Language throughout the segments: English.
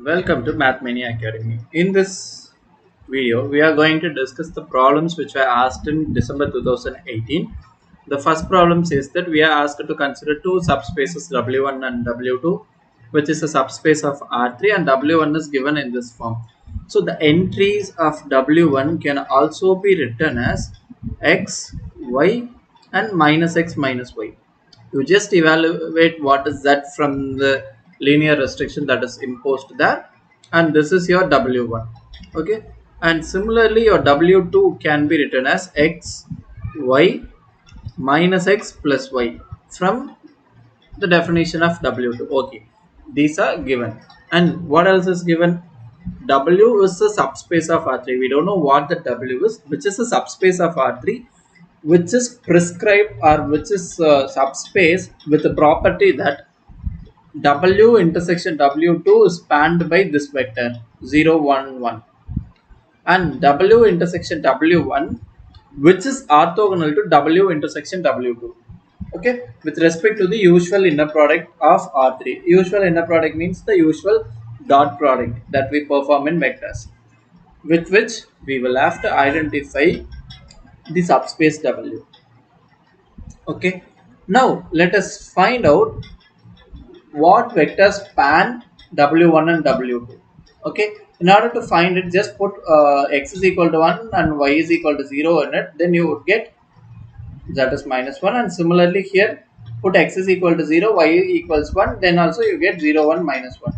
Welcome to Mathmania Academy. In this video, we are going to discuss the problems which were asked in December 2018. The first problem says that we are asked to consider two subspaces W1 and W2, which is a subspace of R3, and W1 is given in this form. So the entries of W1 can also be written as x, y, and minus x minus y. You just evaluate what is that from the linear restriction that is imposed there, and this is your W1. Okay, and similarly your W2 can be written as x, y minus x plus y from the definition of W2. Okay, these are given. And what else is given? W is a subspace of R3. We don't know what the W is, which is a subspace of R3, which is prescribed or which is subspace with the property that W intersection W2 is spanned by this vector 0, 1, 1, and W intersection W1 which is orthogonal to W intersection W2. Okay, with respect to the usual inner product of R3. Usual inner product means the usual dot product that we perform in vectors, with which we will have to identify the subspace W. Okay, now let us find out what vectors span W1 and W2. Okay, in order to find it, just put x is equal to 1 and y is equal to 0 in it, then you would get that is minus 1, and similarly here put x is equal to 0, y equals 1, then also you get 0, 1, minus 1.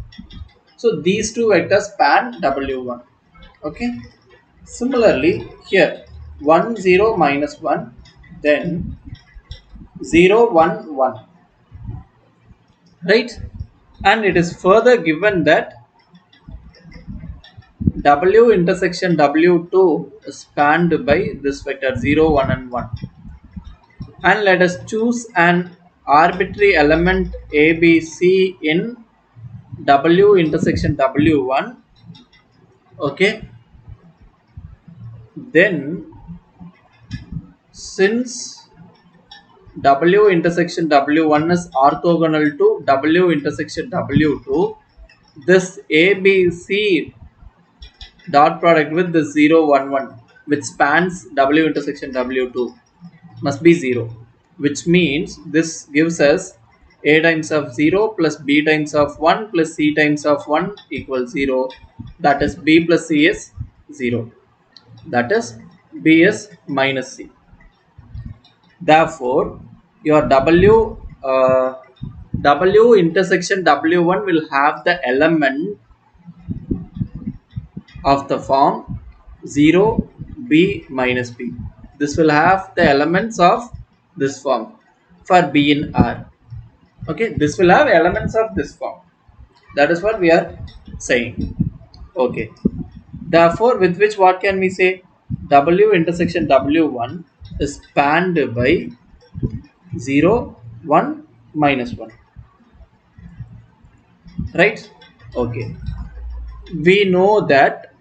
So these two vectors span W1. Okay, similarly here 1, 0, minus 1, then 0, 1, 1, right? And it is further given that W intersection W2 is spanned by this vector 0, 1, and 1. And let us choose an arbitrary element ABC in W intersection W1. Okay, then since W intersection W1 is orthogonal to W intersection W2, this ABC dot product with the 0, 1, 1 which spans W intersection W2 must be 0, which means this gives us a times of 0 plus b times of 1 plus c times of 1 equals 0, that is b plus c is 0, that is b is minus c. Therefore your W intersection W1 will have the element of the form 0 b minus b. This will have the elements of this form for b in R. Okay, this will have elements of this form. That is what we are saying. Okay, therefore with which what can we say? W intersection W1 is spanned by 0, 1, minus 1, right? Okay, we know that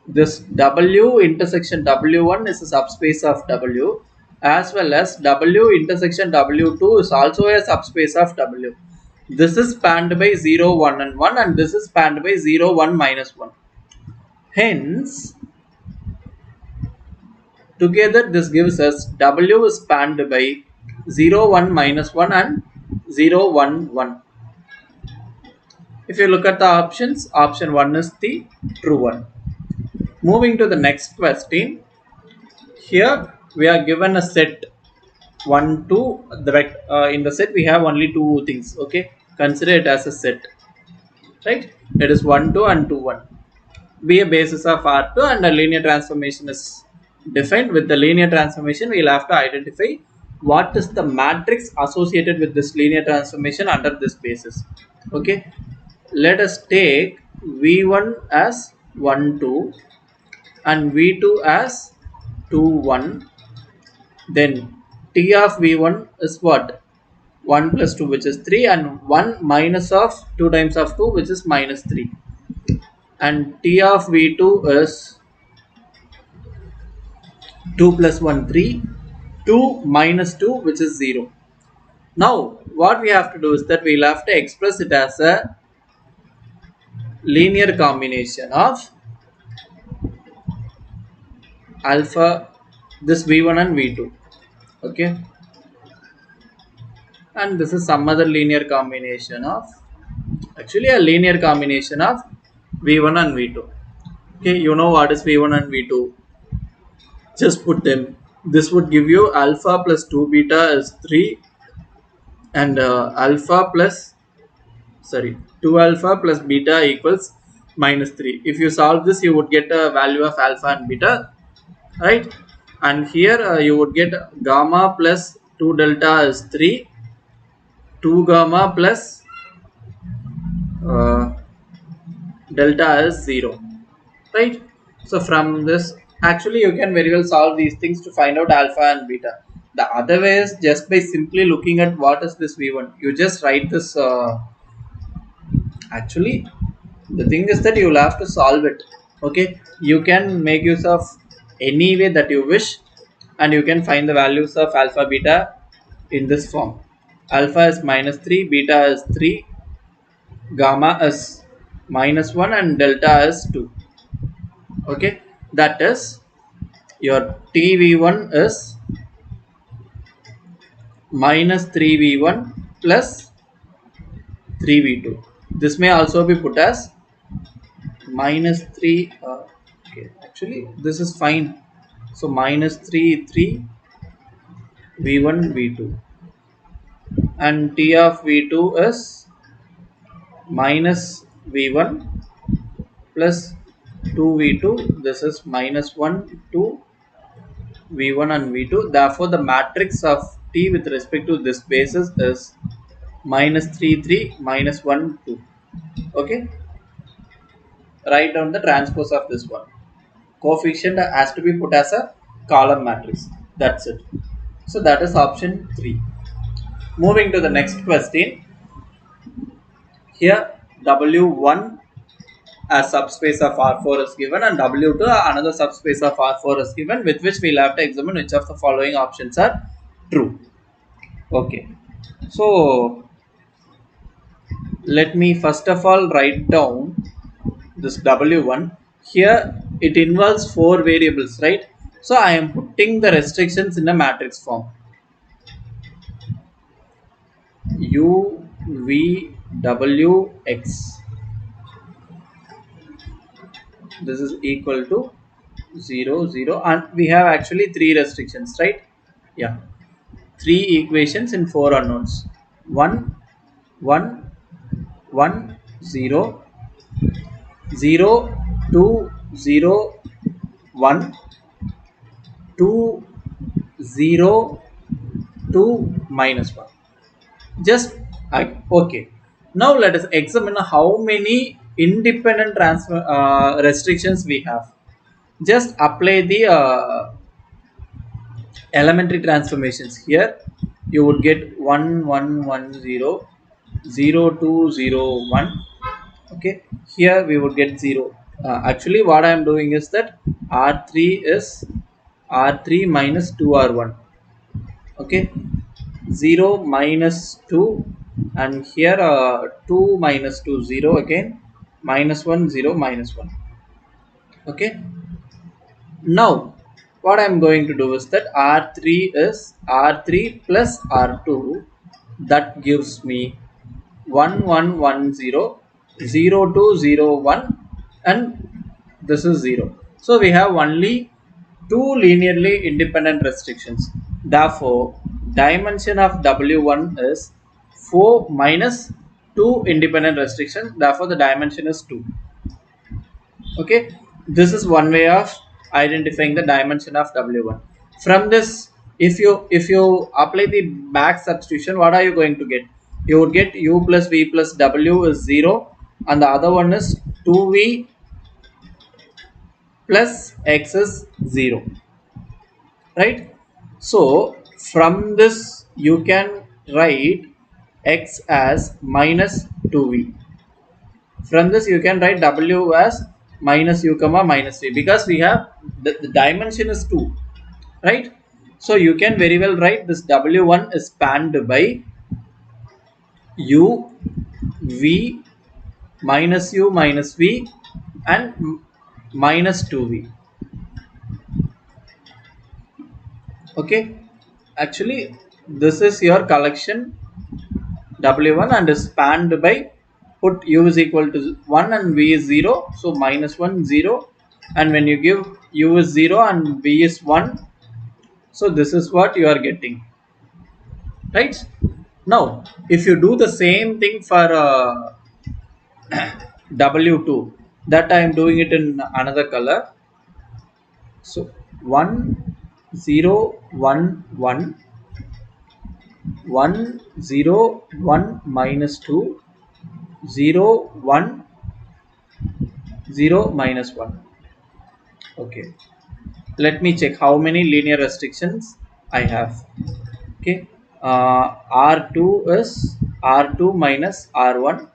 this W intersection W1 is a subspace of W, as well as W intersection W2 is also a subspace of W. This is spanned by 0, 1, and 1, and this is spanned by 0, 1, minus 1. Hence, together this gives us W is spanned by 0, 1, minus 1 and 0, 1, 1. If you look at the options, option 1 is the true one. Moving to the next question. Here we are given a set 1, 2. In the set we have only two things. Okay, consider it as a set, right? It is 1, 2 and 2, 1. Be a basis of R2, and a linear transformation is defined. With the linear transformation, we will have to identify what is the matrix associated with this linear transformation under this basis. Okay, let us take V1 as 1, 2 and V2 as 2, 1. Then T of V1 is what? 1 plus 2, which is 3, and 1 minus of 2 times of 2, which is minus 3. And T of V2 is 2 plus 1, 3, 2 minus 2, which is 0. Now what we have to do is that we will have to express it as a linear combination of alpha, this v1 and v2. Okay, and this is some other linear combination of, actually a linear combination of v1 and v2. Okay, you know what is v1 and v2, just put them. This would give you alpha plus 2 beta is 3, and alpha plus, sorry, 2 alpha plus beta equals minus 3. If you solve this, you would get a value of alpha and beta, right? And here you would get gamma plus 2 delta is 3, 2 gamma plus uh, delta is 0, right? So from this, actually you can very well solve these things to find out alpha and beta. The other way is just by simply looking at what is this v1, you just write this. Actually, the thing is that you will have to solve it. Okay, you can make use of any way that you wish, and you can find the values of alpha beta in this form. Alpha is minus 3, beta is 3, gamma is minus 1, and delta is 2. Okay, that is your tv1 is minus 3v1 plus 3v2. This may also be put as minus 3, okay, actually this is fine. So minus 3 3 v1 v2, and t of v2 is minus v1 plus 2v2. This is minus 1 2 v1 and v2. Therefore the matrix of t with respect to this basis is minus 3 3 minus 1 2. Okay, write down the transpose of this one. Coefficient has to be put as a column matrix. That's it. So that is option 3. Moving to the next question. Here W1 as subspace of R4 is given, and W2 another subspace of R4 is given, with which we will have to examine which of the following options are true. Okay. So let me first of all write down this W1. Here it involves 4 variables, right? So I am putting the restrictions in a matrix form. U V W X, this is equal to 0 0, and we have actually 3 restrictions, right? Yeah, 3 equations in 4 unknowns. 1 1 1 0 0 2 0 1 2 0 2 minus 1. Just okay. Now let us examine how many independent restrictions we have. Just apply the elementary transformations. Here you would get 1 1 1 0 0 2 0 1. Okay, here we would get 0. Actually what I am doing is that R3 is R3 minus 2R1. Okay, 0 minus 2, and here 2 minus 2 0 again, minus 1 0 minus 1. Okay, now what I am going to do is that R3 is R3 plus R2, that gives me 1 1 1 0 0 2 0 1, and this is 0. So we have only 2 linearly independent restrictions. Therefore dimension of W1 is 4 minus 2 independent restrictions. Therefore the dimension is 2. Okay, this is one way of identifying the dimension of W1. From this, if you apply the back substitution, what are you going to get? You would get u plus v plus w is 0, and the other one is 2v plus x is 0, right? So from this you can write x as minus 2v. From this you can write w as minus u comma minus 3, because we have the dimension is 2, right? So you can very well write this w1 is spanned by u v minus u minus v and minus 2v. Okay, actually this is your collection w1 and is spanned by, put u is equal to 1 and v is 0, so minus 1 0, and when you give u is 0 and v is 1, so this is what you are getting, right? Now if you do the same thing for w2, that I am doing it in another color. So 1 0 1 1 1 0 1 minus 2 0 1 0 minus 1. Okay, let me check how many linear restrictions I have. Okay, r2 is r2 minus r1,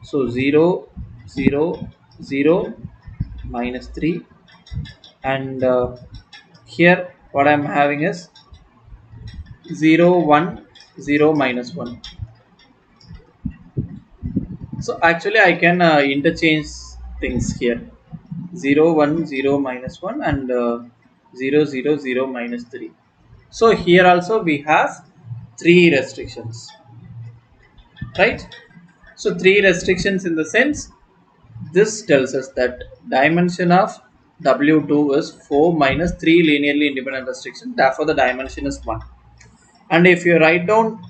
so 0 0 0 minus 3, and here what I'm having is 0 1 0 minus 1. So actually I can interchange things here, 0 1 0 minus 1 and 0 0 0 minus 3. So here also we have three restrictions, right? So three restrictions in the sense, this tells us that dimension of W2 is 4 minus 3 linearly independent restrictions, therefore the dimension is 1. And if you write down,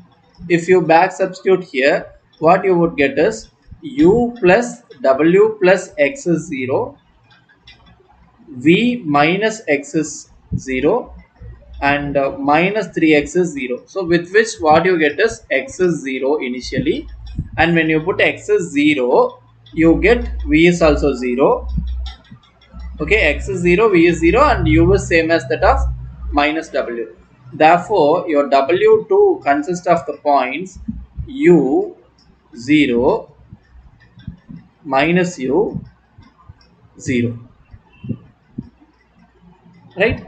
if you back substitute here, what you would get is u plus w plus x is 0, v minus x is 0, and minus 3x is 0. So with which what you get is x is 0 initially, and when you put x is 0, you get v is also 0. Okay, x is 0, v is 0, and u is same as that of minus w. Therefore your w2 consists of the points u 0 minus u 0, right?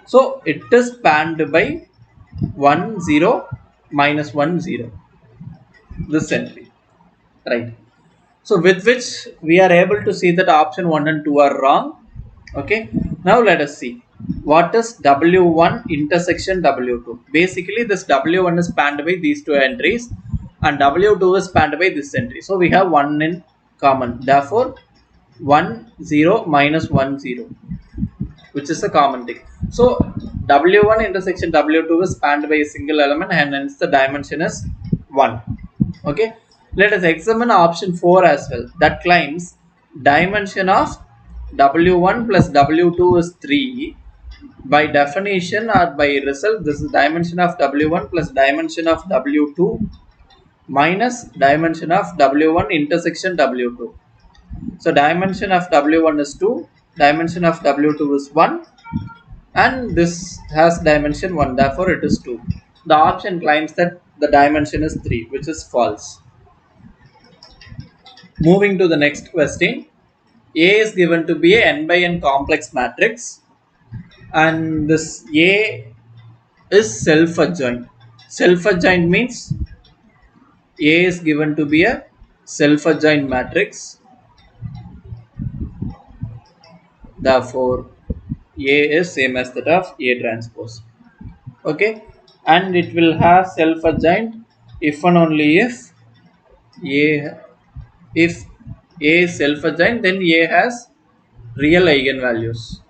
So it is spanned by 1 0 minus 1 0, this entry, right? So with which we are able to see that option 1 and 2 are wrong. Okay, now let us see what is w1 intersection w2. Basically this w1 is spanned by these two entries and w2 is spanned by this entry, so we have 1 in common, therefore 1 0 minus 1 0, which is a common thing. So w1 intersection w2 is spanned by a single element and hence the dimension is 1. Okay, let us examine option 4 as well, that claims dimension of w1 plus w2 is 3. By definition or by result, this is dimension of w1 plus dimension of w2 minus dimension of w1 intersection w2. So dimension of w1 is 2, dimension of w2 is 1, and this has dimension 1, therefore it is 2. The option claims that the dimension is 3, which is false. Moving to the next question, A is given to be a n by n complex matrix and this A is self-adjoint. Self-adjoint means A is given to be a self-adjoint matrix, therefore A is same as that of A transpose. Okay, and it will have self-adjoint if and only if A, if A is self-adjoint, then A has real eigenvalues.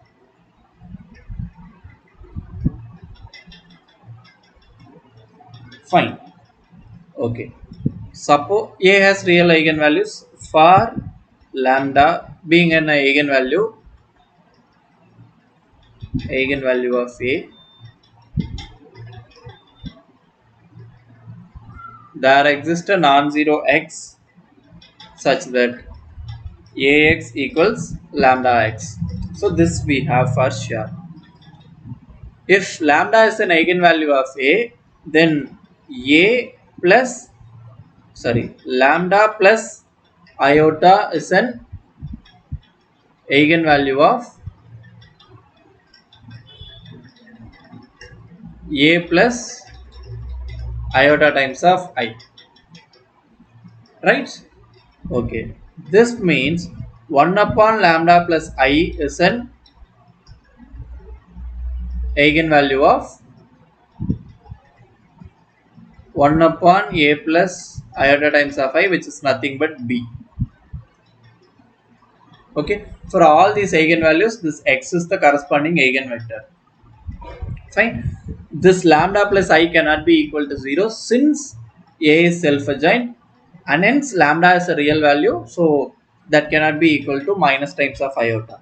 Fine. Okay. Suppose A has real eigenvalues for lambda being an eigenvalue of A. There exists a non-zero x such that Ax equals lambda x. So this we have for sure. If lambda is an eigenvalue of A, then A plus lambda plus iota is an eigenvalue of A plus iota times of I, right? Okay, This means 1 upon lambda plus I is an eigenvalue of 1 upon a plus iota times of I, which is nothing but b. Okay, for all these eigenvalues, this x is the corresponding eigenvector. Fine. This lambda plus I cannot be equal to 0 since a is self-adjoint, and hence lambda is a real value, so that cannot be equal to minus times of iota.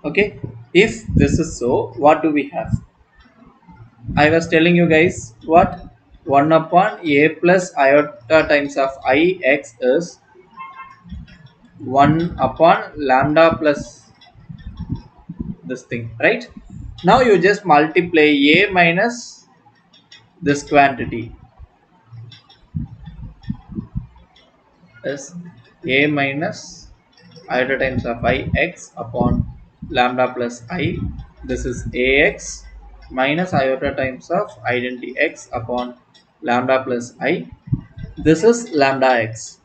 Okay, if this is so, what do we have? I was telling you guys what 1 upon a plus iota times of I x is 1 upon lambda plus this thing, right? Now you just multiply a minus this quantity is a minus iota times of I x upon lambda plus I. This is ax minus iota times of identity x upon lambda plus I. This is lambda x,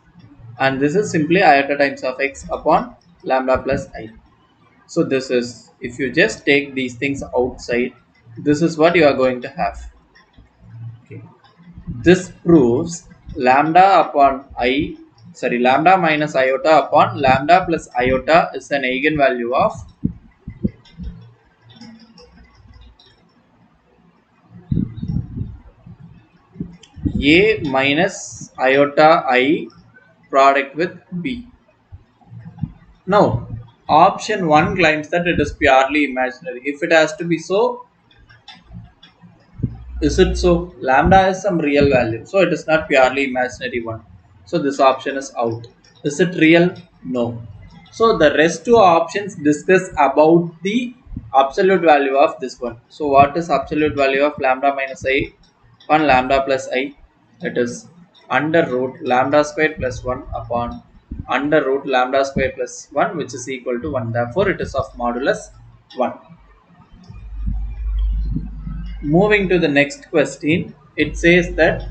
and this is simply iota times of x upon lambda plus I. So this is, if you just take these things outside, this is what you are going to have. Okay. This proves lambda upon I, sorry, lambda minus iota upon lambda plus iota is an eigenvalue of a minus iota I product with b. Now, option 1 claims that it is purely imaginary. If it has to be so, is it so? Lambda is some real value, so it is not purely imaginary one. So this option is out. Is it real? No. So the rest two options discuss about the absolute value of this one. So what is absolute value of lambda minus I upon lambda plus I? It is under root lambda squared plus 1 upon under root lambda squared plus 1, which is equal to 1. Therefore, it is of modulus 1. Moving to the next question, it says that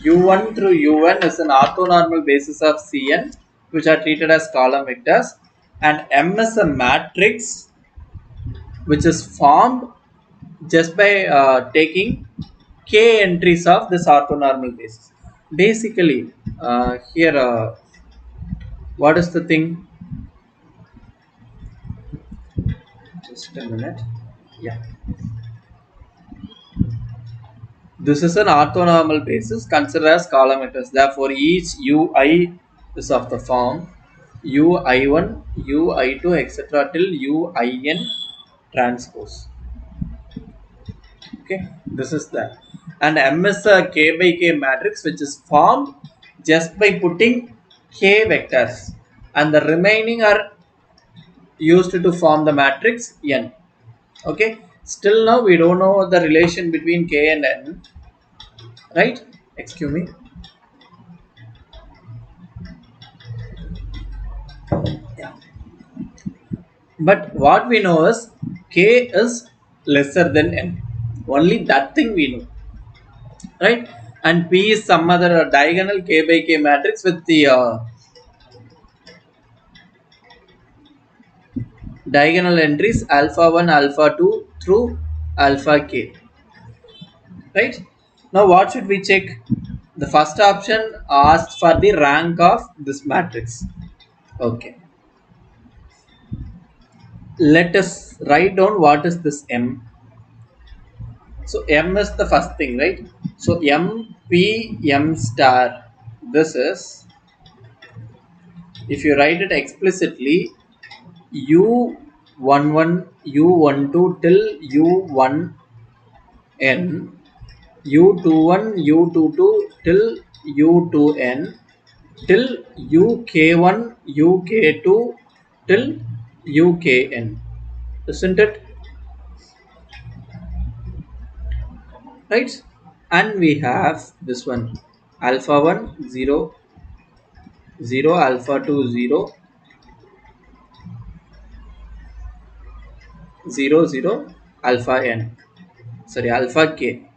u1 through un is an orthonormal basis of Cn, which are treated as column vectors, and M is a matrix which is formed just by taking k entries of this orthonormal basis. Basically, here, what is the thing? Just a minute. Yeah. This is an orthonormal basis considered as column vectors. Therefore, each ui is of the form ui1, ui2, etc. till uin transpose. Okay, this is that. And M is a k by k matrix which is formed just by putting k vectors, and the remaining are used to form the matrix n. Okay, still now we don't know the relation between k and n, right? Excuse me. Yeah. But what we know is k is lesser than n. Only that thing we know, right? And P is some other diagonal k by k matrix with the diagonal entries alpha 1, alpha 2 through alpha k, right? Now what should we check? The first option asks for the rank of this matrix. Okay. Let us write down what is this M. So M is the first thing, right? So M P M star. This is, if you write it explicitly, U11, U12 till U1N, U21, U22 till U2N, till UK1, UK2 till UKN. Isn't it? Right? And we have this one alpha 1 0 0, alpha 2 0 0 0, alpha n, sorry, alpha k.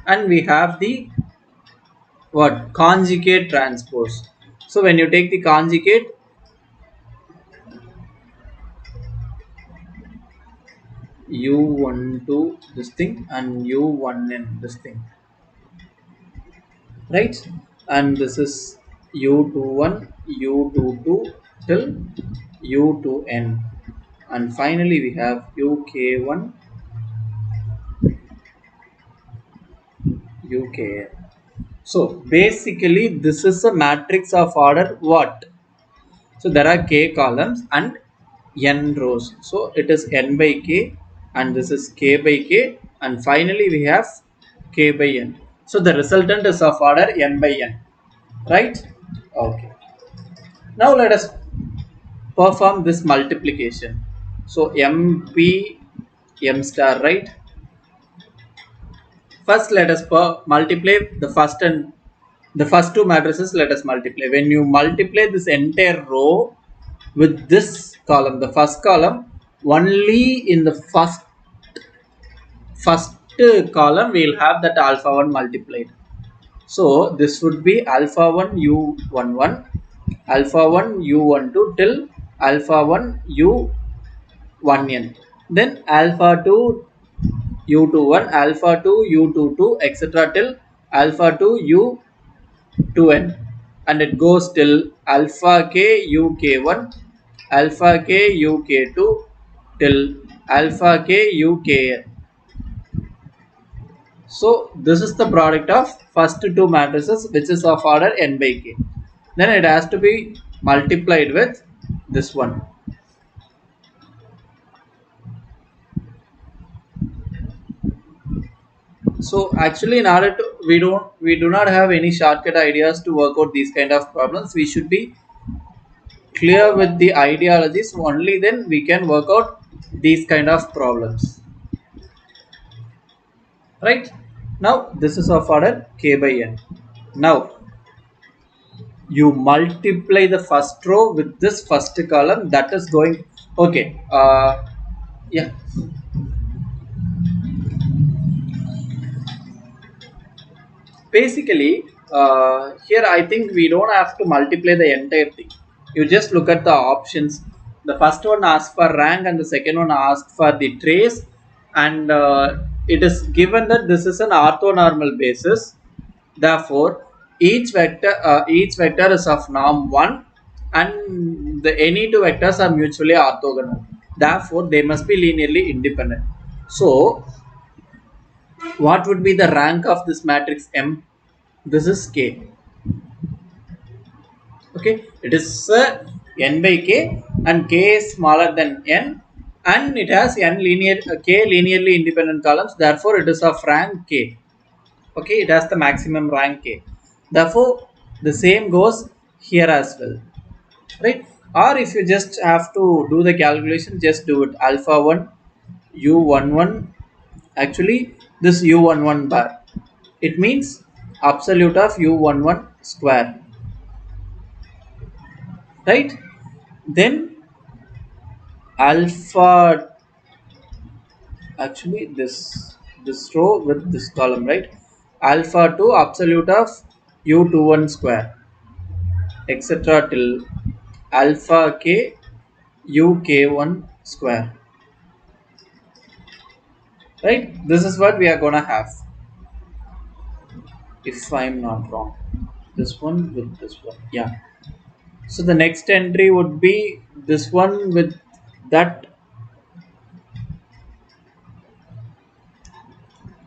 And we have the what conjugate transpose. So when you take the conjugate, u12 this thing and u1n this thing, right? And this is u21 u22 till u2n, and finally we have uk1 ukn. So basically this is a matrix of order what? So there are k columns and n rows. So it is n by k, and this is k by k, and finally we have k by n. So the resultant is of order n by n, right? Okay. Now let us perform this multiplication. So mp m star, right? First let us multiply the first two matrices. Let us multiply. When you multiply this entire row with this column, the first column, only in the first column we will have that alpha 1 multiplied. So this would be alpha 1 u11, alpha 1 u12 till alpha 1 u1n, then alpha 2 u21, alpha 2 u22, etc. till alpha 2 u2n, and it goes till alpha k uk1, alpha k uk2 till alpha k ukn. So this is the product of first two matrices, which is of order n by k. Then it has to be multiplied with this one. So actually, in order to we do not have any shortcut ideas to work out these kind of problems. We should be clear with the ideologies. Only then we can work out these kind of problems. Right? Now this is of order k by n. Now you multiply the first row with this first column, that is going okay. Yeah, basically here I think we don't have to multiply the entire thing. You just look at the options. The first one asks for rank and the second one asks for the trace, and it is given that this is an orthonormal basis. Therefore each vector is of norm 1, and the any two vectors are mutually orthogonal. Therefore they must be linearly independent. So what would be the rank of this matrix M? This is K. Okay, it is n by K, and K is smaller than n, and it has n K linearly independent columns. Therefore, it is of rank K. Okay, it has the maximum rank K. Therefore, the same goes here as well, right? Or if you just have to do the calculation, just do it. Alpha 1 u11, actually this u11 bar, it means absolute of u11 square, right? Then alpha, actually this row with this column, right? Alpha 2 absolute of u21 square, etc. till alpha k uk1 square, right? This is what we are gonna have, if I'm not wrong. This one with this one, yeah. So the next entry would be this one with that.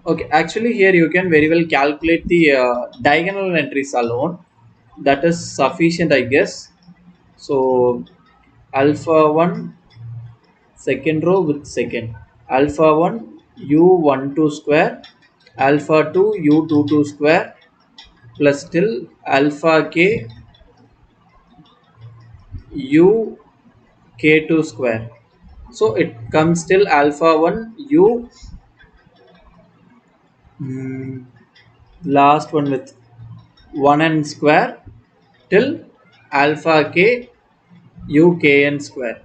Okay, actually here you can very well calculate the diagonal entries alone. That is sufficient, I guess. So alpha 1 second row with second, alpha 1 u12 square, alpha 2 u22 square, plus till alpha k uk2 square. So it comes till alpha 1 u last one with 1n square till alpha k ukn square.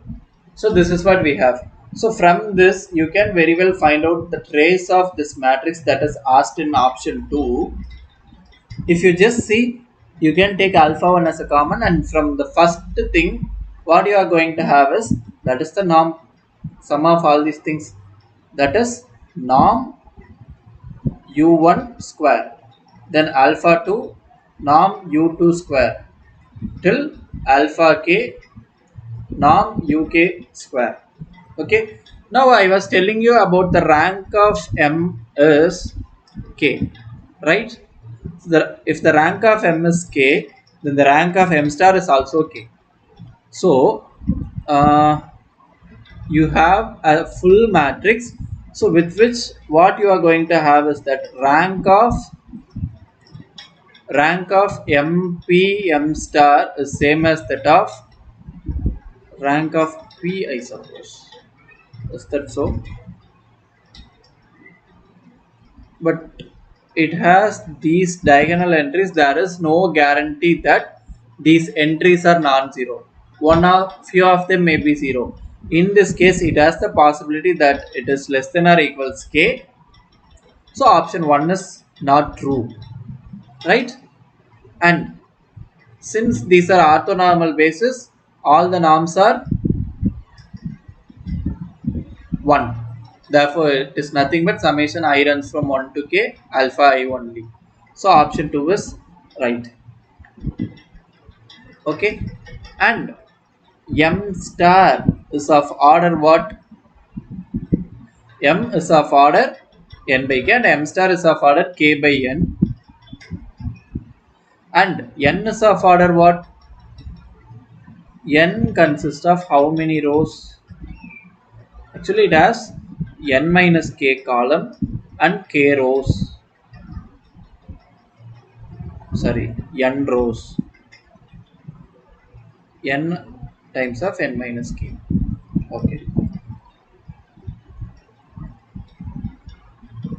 So this is what we have. So from this you can very well find out the trace of this matrix that is asked in option 2. If you just see, you can take alpha 1 as a common, and from the first thing, what you are going to have is, that is the norm, sum of all these things, that is norm u1 square, then alpha 2 norm u2 square, till alpha k norm uk square. Okay, now I was telling you about the rank of m is k, right? So if the rank of m is k, then the rank of m star is also k. So uh, you have a full matrix, so with which what you are going to have is that rank of mp m star is same as that of rank of p, I suppose. Is that so? But it has these diagonal entries. There is no guarantee that these entries are non-zero. One of few of them may be zero. In this case, it has the possibility that it is less than or equals k. So option 1 is not true, right? And since these are orthonormal bases, all the norms are 1. Therefore, it is nothing but summation I runs from 1 to k alpha I only. So option 2 is right. Okay, and m star is of order what? M is of order n by k, and m star is of order k by n, and n is of order what? N consists of how many rows? Actually, it has n minus k column and k rows. Sorry, n rows. N times of n minus k. Okay.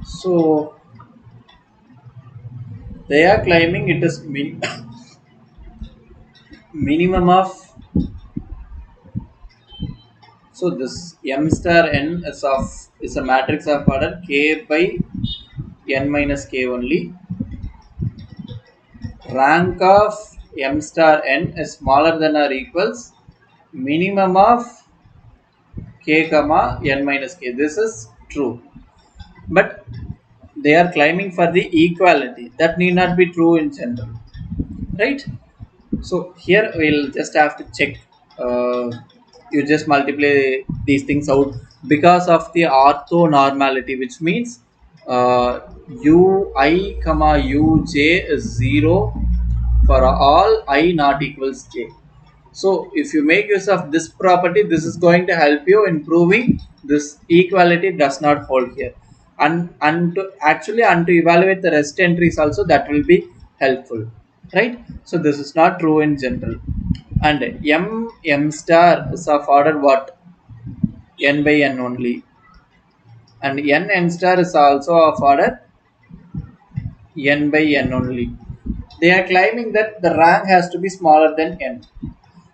So they are claiming it is minimum of. So this m star n is a matrix of order k by n minus k only. Rank of m star n is smaller than or equals minimum of k comma n minus k. This is true, but they are claiming for the equality. That need not be true in general, right? So here we'll just have to check. uh, you just multiply these things out because of the orthonormality, which means uh, ui comma uj is 0 for all I not equals j. So if you make use of this property, this is going to help you in proving this equality does not hold here. And to evaluate the rest entries also, that will be helpful, right? So this is not true in general. And m star is of order what? N by n only. And n star is also of order n by n only. They are claiming that the rank has to be smaller than n,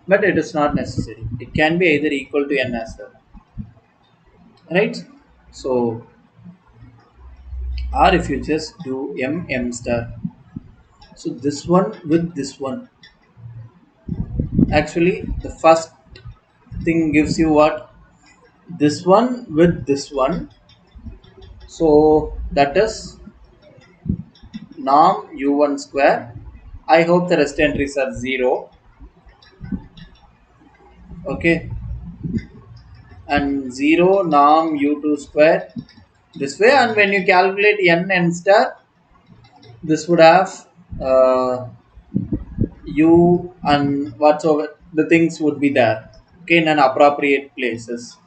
but it is not necessary. It can be either equal to n as well, right? So, or if you just do m star, so this one with this one, actually the first thing gives you what? This one with this one. So that is norm u1 square. I hope the rest entries are 0. Okay, and 0 norm u2 square this way. And when you calculate n star, this would have u and whatsoever the things would be there, okay, in an appropriate places.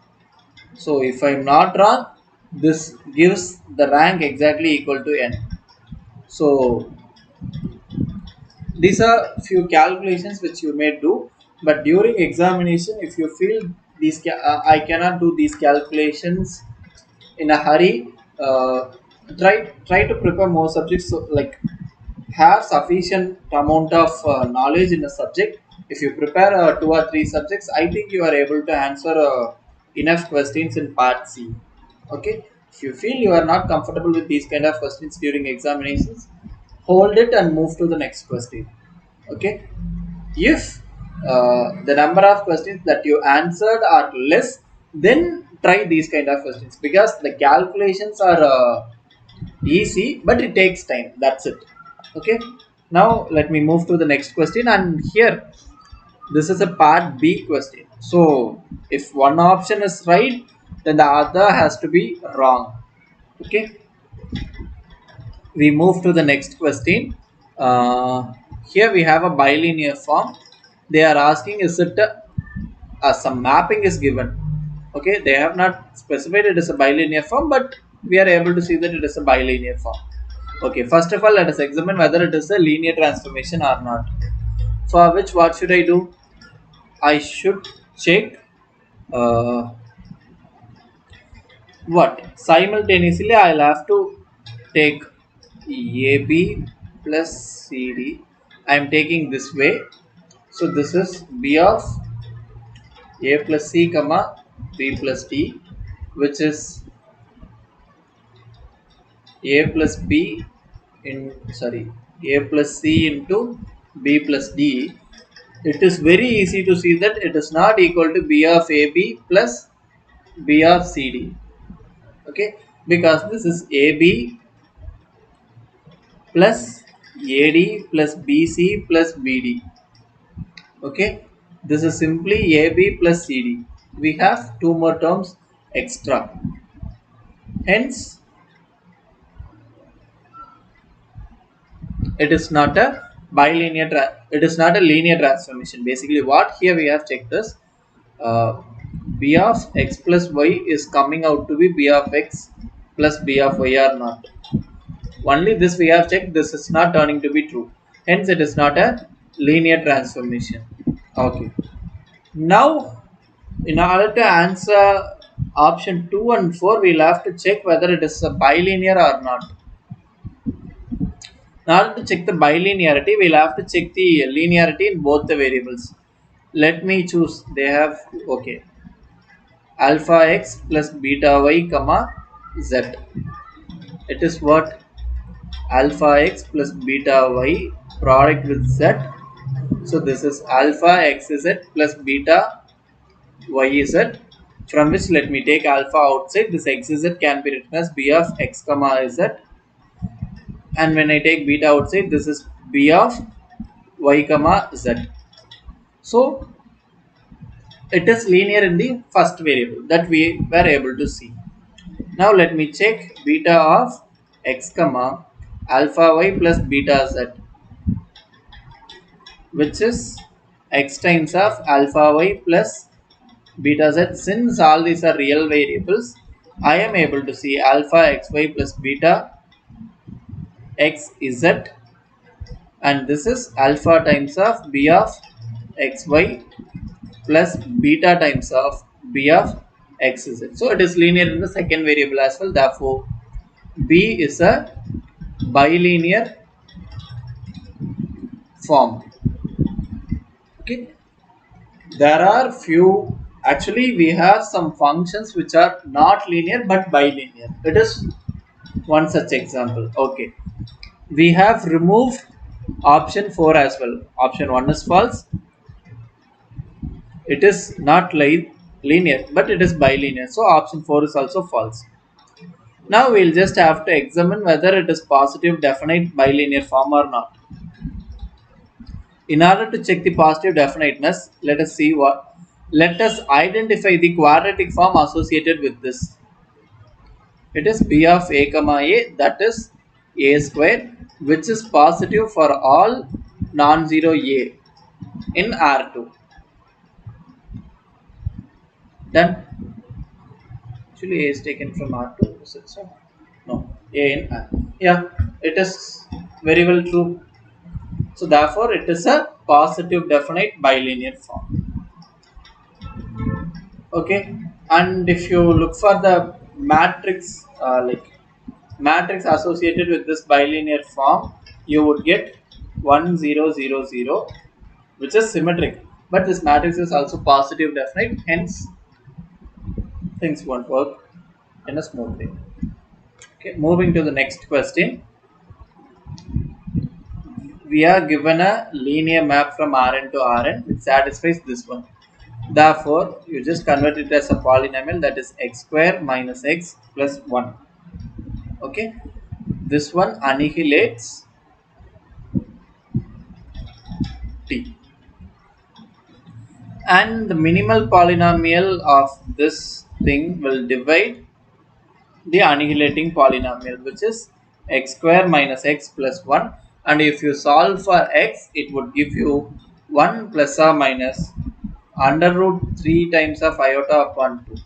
So if I'm not wrong, this gives the rank exactly equal to n. So these are few calculations which you may do, but during examination, if you feel I cannot do these calculations in a hurry, uh, try to prepare more subjects, so like have sufficient amount of knowledge in a subject. If you prepare 2 or 3 subjects, I think you are able to answer enough questions in part C. Okay, if you feel you are not comfortable with these kind of questions during examinations, hold it and move to the next question. Okay, if the number of questions that you answered are less, then try these kind of questions, because the calculations are easy but it takes time, that's it. Okay, now let me move to the next question. And here, this is a part B question, so if one option is right, then the other has to be wrong. Okay, we move to the next question. Here we have a bilinear form. They are asking, is it some mapping is given. Okay, they have not specified it is a bilinear form, but we are able to see that it is a bilinear form. Okay, first of all, let us examine whether it is a linear transformation or not. For which, what should I do? I should check uh, what simultaneously I'll have to take AB plus CD. I'm taking this way. So this is B of A plus C comma B plus D, which is A plus B in sorry A plus C into B plus D. It is very easy to see that it is not equal to B of AB plus B of CD. Okay, because this is AB plus AD plus BC plus BD. Okay, this is simply AB plus CD. We have two more terms extra. Hence, it is not a it is not a linear transformation. Basically, what here we have checked is uh, B of x plus y is coming out to be B of x plus B of y or not. Only this we have checked. This is not turning to be true. Hence, it is not a linear transformation. Okay. Now, in order to answer option 2 and 4, we'll have to check whether it is a bilinear or not. In order to check the bilinearity, we'll have to check the linearity in both the variables. Let me choose. They have, okay, alpha x plus beta y comma z. It is what? Alpha x plus beta y product with z. So this is alpha x z plus beta y z, from which let me take alpha outside. This x z can be written as b of x comma z, and when I take beta outside, this is b of y comma z. So it is linear in the first variable that we were able to see. Now let me check beta of x comma alpha y plus beta z, which is x times of alpha y plus beta z. Since all these are real variables, I am able to see alpha xy plus beta xz, and this is alpha times of b of xy plus beta times of b of xz. So it is linear in the second variable as well. Therefore, B is a bilinear form. Okay, there are few. Actually, we have some functions which are not linear but bilinear. It is one such example. Okay, we have removed option 4 as well. Option 1 is false. It is not linear but it is bilinear. So option 4 is also false. Now we'll just have to examine whether it is positive definite bilinear form or not. In order to check the positive definiteness, let us see what. Let us identify the quadratic form associated with this. It is b of a comma a, that is a square, which is positive for all non-zero a in R2. Then actually a is taken from R2. Is it so? No, a in R. Yeah, it is very well true. So therefore, it is a positive definite bilinear form. Okay, and if you look for the matrix, matrix associated with this bilinear form, you would get 1 0 0 0, which is symmetric, but this matrix is also positive definite, hence things won't work in a smooth way. Okay, moving to the next question. we are given a linear map from Rn to Rn which satisfies this one. Therefore, you just convert it as a polynomial, that is x square minus x plus 1. Okay, this one annihilates t, and the minimal polynomial of this thing will divide the annihilating polynomial, which is x square minus x plus 1, and if you solve for x, it would give you 1 plus or minus under root 3 times of iota upon 2.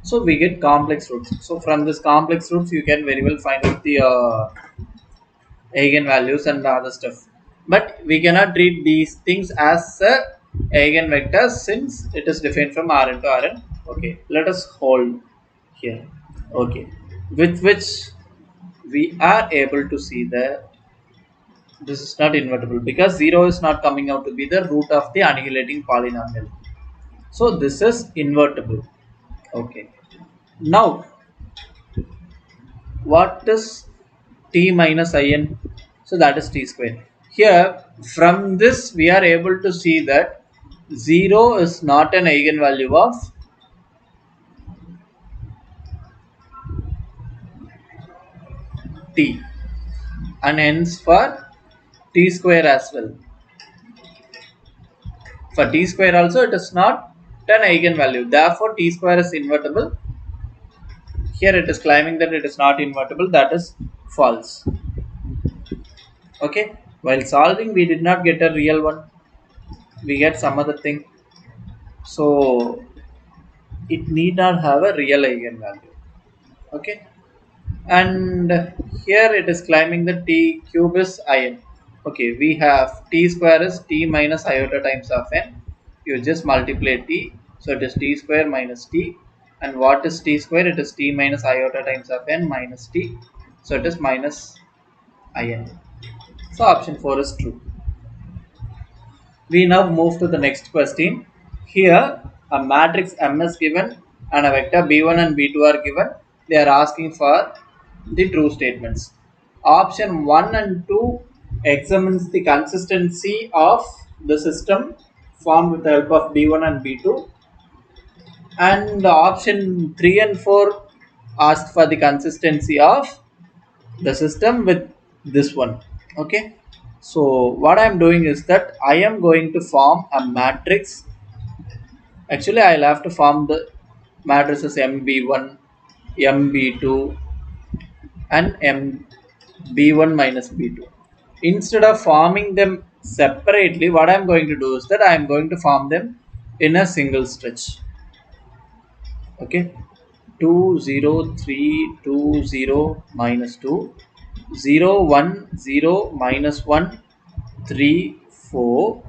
So we get complex roots. So from this complex roots, you can very well find out the eigenvalues and other stuff. But we cannot treat these things as eigenvectors since it is different from Rn to Rn. Okay, let us hold here. Okay, with which we are able to see that this is not invertible because 0 is not coming out to be the root of the annihilating polynomial. So this is invertible. Okay. Now, what is t minus in? So that is t square. Here, from this we are able to see that 0 is not an eigenvalue of t, and hence for t square as well. For t square also it is not an eigenvalue. Therefore, t square is invertible. Here it is claiming that it is not invertible. That is false. Okay. While solving, we did not get a real one. We get some other thing. So it need not have a real eigenvalue. Okay. And here it is claiming that t cube is in. Okay, we have t square is t minus iota times of n. You just multiply t, so it is t square minus t. And what is t square? It is t minus iota times of n minus t, so it is minus in. So option 4 is true. We now move to the next question. Here, a matrix M is given and a vector b1 and b2 are given. They are asking for the true statements. Option 1 and 2 examines the consistency of the system formed with the help of b1 and b2, and option 3 and 4 asked for the consistency of the system with this one. Okay, so what I am doing is that I am going to form a matrix. Actually, I'll have to form the matrices mb1, mb2 and mb1 minus b2. Instead of forming them separately, what I'm going to do is that I'm going to form them in a single stretch. Okay, 2 0 3 2 0 minus 2, 0 1 0 minus 1 3 4,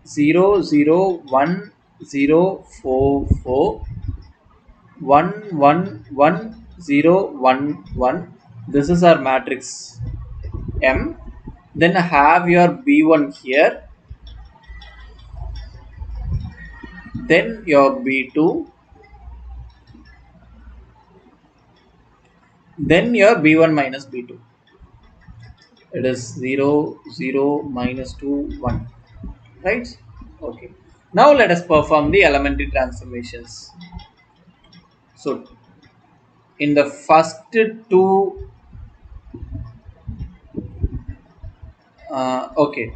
0 0 1 0 4 4, 1 1 1 0 1 1. This is our matrix M. Then have your B1 here, then your B2, then your B1 minus B2. It is 0 0 minus 2 1, right? Okay, now let us perform the elementary transformations. So in the first two okay,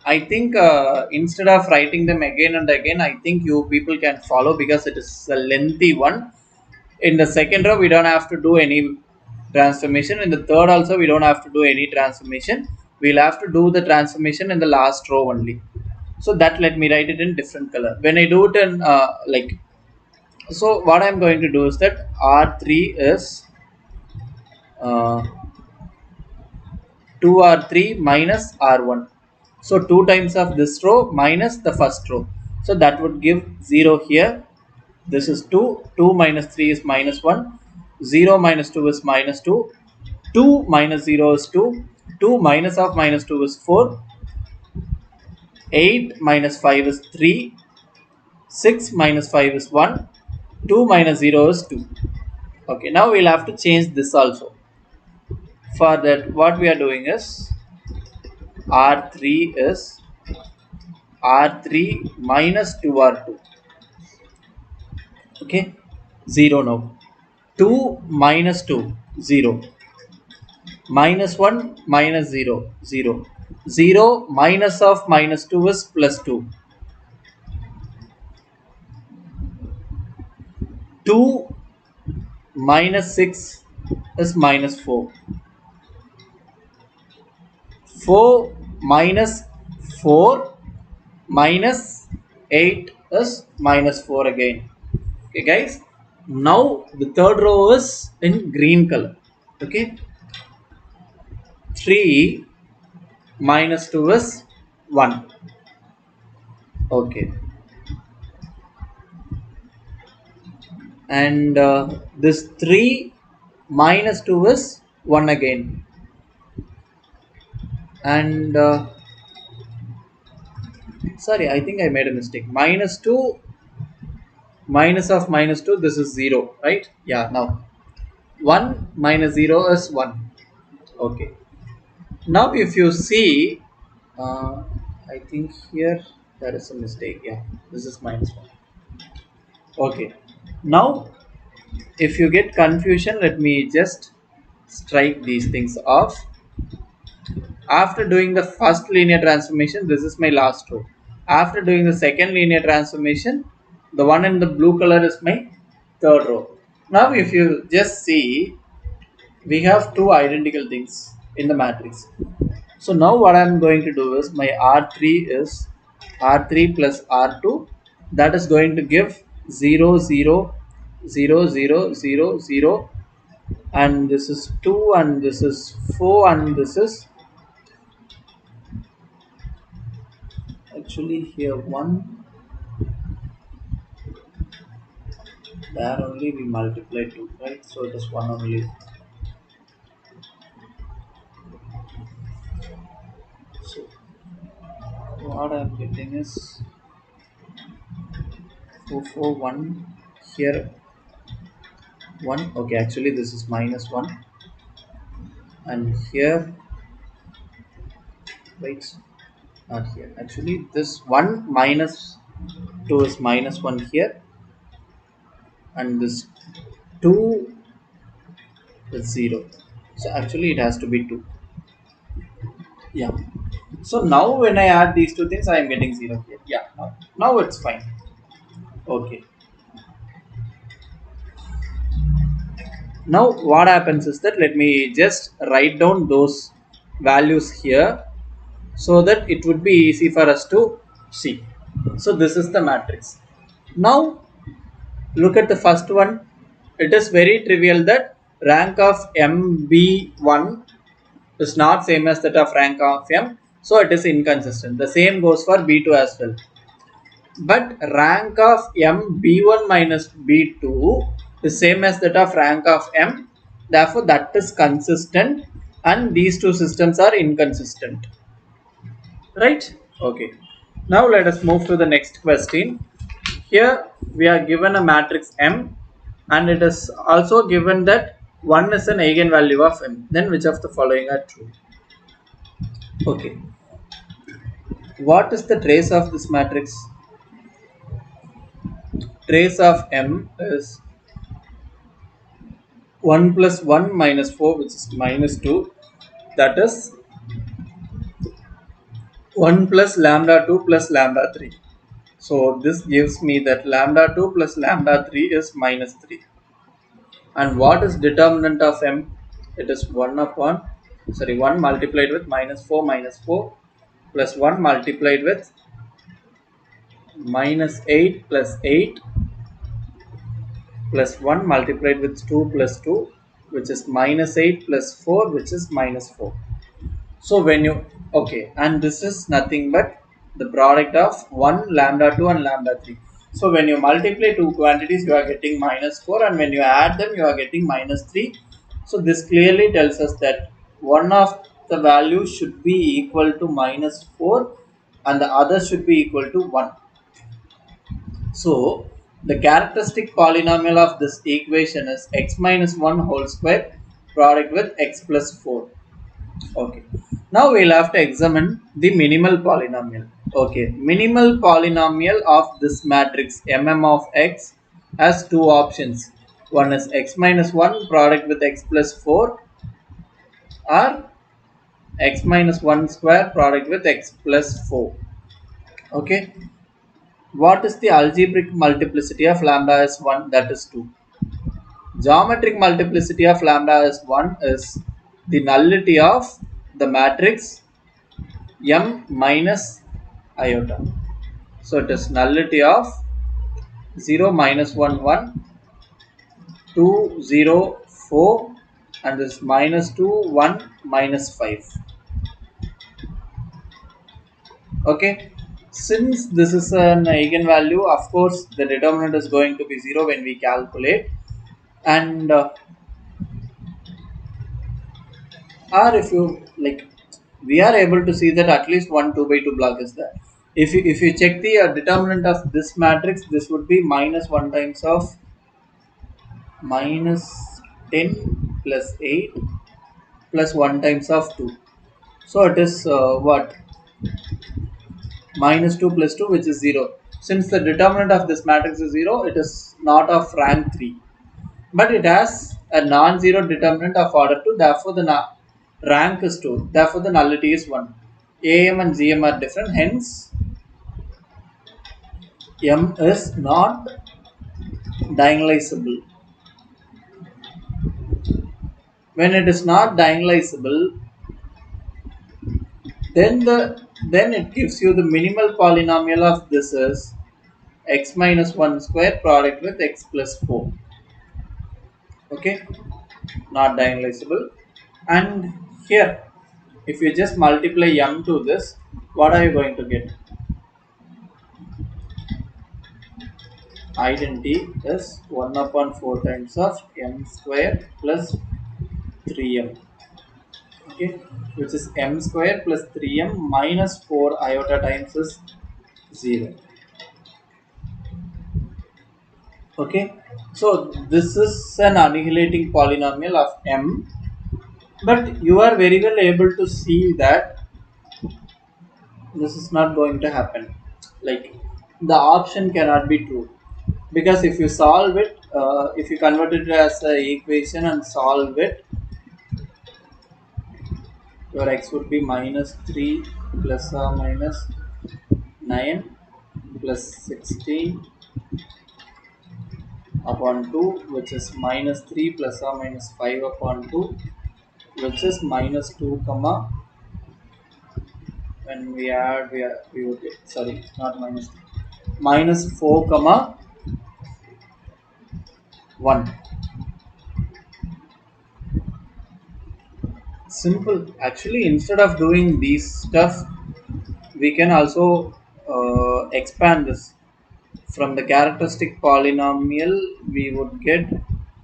I think instead of writing them again and again, I think you people can follow because it is a lengthy one. In the second row, we don't have to do any transformation. In the third also, we don't have to do any transformation. We'll have to do the transformation in the last row only. So that, let me write it in different color. When I do it in like, so what I'm going to do is that R3 is uh, 2R3 minus R1. So 2 times of this row minus the first row. So that would give 0 here. This is 2. 2 minus 3 is minus 1. 0 minus 2 is minus 2. 2 minus 0 is 2. 2 minus of minus 2 is 4. 8 minus 5 is 3. 6 minus 5 is 1. 2 minus 0 is 2. Okay, now we'll have to change this also. For that, what we are doing is R3 is R3 minus 2R2. Okay, 0 now. 2 minus 2, 0. Minus 1 minus 0, 0. 0 minus of minus 2 is plus 2. 2 minus 6 is minus 4. 4 minus 4 minus 8 is minus 4 again. Okay, guys. Now the third row is in green color. Okay. 3 minus 2 is 1. Okay. And this 3 minus 2 is 1 again. And sorry, I think I made a mistake. Minus 2 minus of minus 2, this is 0, right? Yeah, now 1 minus 0 is 1. Okay. Now if you see, I think here there is a mistake. Yeah, this is minus 1. Okay. Now if you get confusion, let me just strike these things off. After doing the first linear transformation, this is my last row. After doing the second linear transformation, the one in the blue color is my third row. Now if you just see, we have two identical things in the matrix. So now what I am going to do is my R3 is R3 plus R2, that is going to give 0 0 0 0 0 0, and this is 2 and this is 4 and this is actually here 1. There only we multiply 2, right? So it is 1 only. So what I am getting is 4 4 1 here 1. Okay, actually this is minus 1, and here, wait, not here. Actually this 1 minus 2 is minus 1 here, and this 2 is 0. So actually it has to be 2. Yeah. So now when I add these two things, I am getting 0 here. Yeah. Now it's fine. Okay. Now what happens is that let me just write down those values here so that it would be easy for us to see. So this is the matrix. Now look at the first one. It is very trivial that rank of MB1 is not same as that of rank of M, so it is inconsistent. The same goes for B2 as well. But rank of M B1 minus B2 is same as that of rank of M, therefore that is consistent, and these two systems are inconsistent, right? Okay. Now let us move to the next question. Here we are given a matrix M, and it is also given that 1 is an eigenvalue of M. Then which of the following are true? Okay. What is the trace of this matrix? Trace of M is 1 plus 1 minus 4, which is minus 2. That is 1 plus lambda 2 plus lambda 3. So this gives me that lambda 2 plus lambda 3 is minus 3. And what is determinant of M? It is 1 multiplied with minus 4 plus 1 multiplied with minus 8 plus 8 plus 1 multiplied with 2 plus 2, which is minus 8 plus 4, which is minus 4. So when you, okay, and this is nothing but the product of 1 lambda 2 and lambda 3. So when you multiply two quantities, you are getting minus 4, and when you add them, you are getting minus 3. So this clearly tells us that one of the values should be equal to minus 4 and the other should be equal to 1. So the characteristic polynomial of this equation is x minus 1 whole square product with x plus 4. Okay. Now we'll have to examine the minimal polynomial. Okay, minimal polynomial of this matrix mm of x has two options. One is x minus 1 product with x plus 4, or x minus 1 square product with x plus 4. Okay, what is the algebraic multiplicity of lambda is 1? That is 2. Geometric multiplicity of lambda is 1 is the nullity of the matrix m minus iota. So it is nullity of 0 minus 1 1 2 0 4, and this minus 2 1 minus 5. Okay, since this is an eigenvalue, of course the determinant is going to be 0 when we calculate, and or if you like, we are able to see that at least one 2 by 2 block is there. If you check the determinant of this matrix, this would be minus 1 times of minus 10 plus 8 plus 1 times of 2. So it is what, minus 2 plus 2, which is 0. Since the determinant of this matrix is 0, it is not of rank 3. But it has a non-zero determinant of order 2, therefore the rank is 2, therefore the nullity is 1. AM and GM are different, hence M is not diagonalizable. When it is not diagonalizable, then it gives you the minimal polynomial of this is x minus 1 square product with x plus 4. Okay, not diagonalizable. And here, if you just multiply m to this, what are you going to get? Identity is 1 upon 4 times of m square plus 3m. Okay, which is m square plus 3m minus 4 iota times is 0. Okay, so this is an annihilating polynomial of m, but you are very well able to see that this is not going to happen. Like, the option cannot be true, because if you solve it, if you convert it as an equation and solve it, your x would be minus 3 plus or minus 9 plus 16 upon 2, which is minus 3 plus or minus 5 upon 2, which is minus 2 comma, when we add, we would get, sorry, not minus 2, minus 4 comma 1. Simple. Actually, instead of doing these stuff, we can also expand this. From the characteristic polynomial, we would get